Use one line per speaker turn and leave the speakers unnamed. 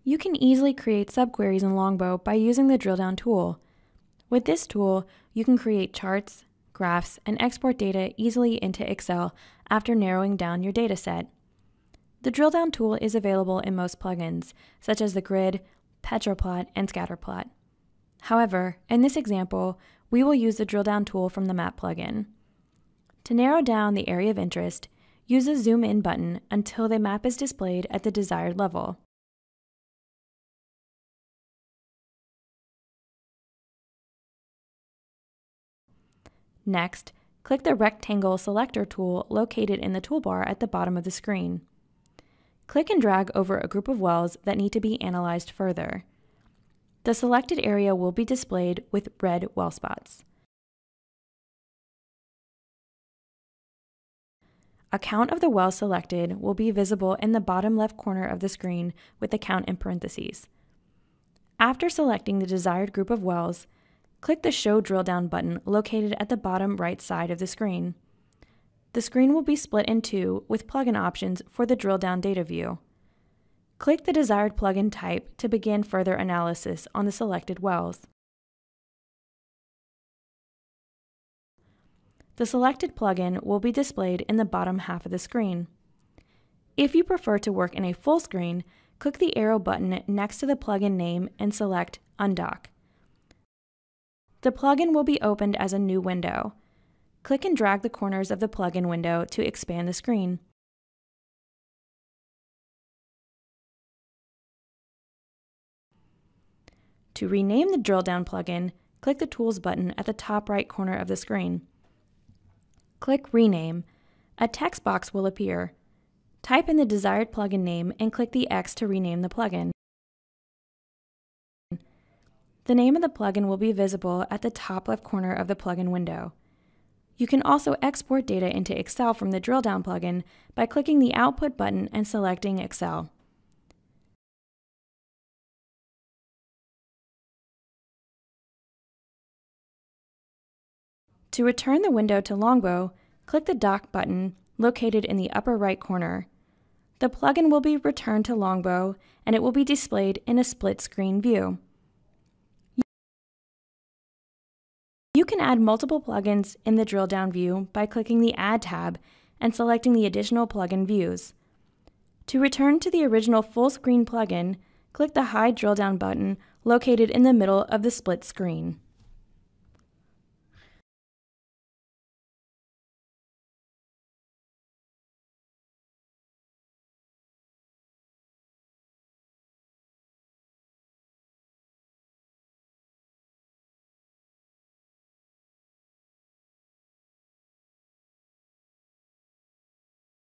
You can easily create subqueries in Longbow by using the Drilldown tool. With this tool, you can create charts, graphs, and export data easily into Excel after narrowing down your dataset. The Drilldown tool is available in most plugins, such as the Grid, Petroplot, and Scatterplot. However, in this example, we will use the Drilldown tool from the Map plugin. To narrow down the area of interest, use the Zoom In button until the map is displayed at the desired level. Next, click the Rectangle Selector tool located in the toolbar at the bottom of the screen. Click and drag over a group of wells that need to be analyzed further. The selected area will be displayed with red well spots. A count of the wells selected will be visible in the bottom left corner of the screen with the count in parentheses. After selecting the desired group of wells, click the Show Drilldown button located at the bottom right side of the screen. The screen will be split in two with plugin options for the Drilldown data view. Click the desired plugin type to begin further analysis on the selected wells. The selected plugin will be displayed in the bottom half of the screen. If you prefer to work in a full screen, click the arrow button next to the plugin name and select Undock. The plugin will be opened as a new window. Click and drag the corners of the plugin window to expand the screen. To rename the Drilldown plugin, click the Tools button at the top right corner of the screen. Click Rename. A text box will appear. Type in the desired plugin name and click the X to rename the plugin. The name of the plugin will be visible at the top left corner of the plugin window. You can also export data into Excel from the Drilldown plugin by clicking the Output button and selecting Excel. To return the window to Longbow, click the Dock button located in the upper right corner. The plugin will be returned to Longbow and it will be displayed in a split screen view. You can add multiple plugins in the Drilldown view by clicking the Add tab and selecting the additional plugin views. To return to the original full screen plugin, click the Hide Drilldown button located in the middle of the split screen.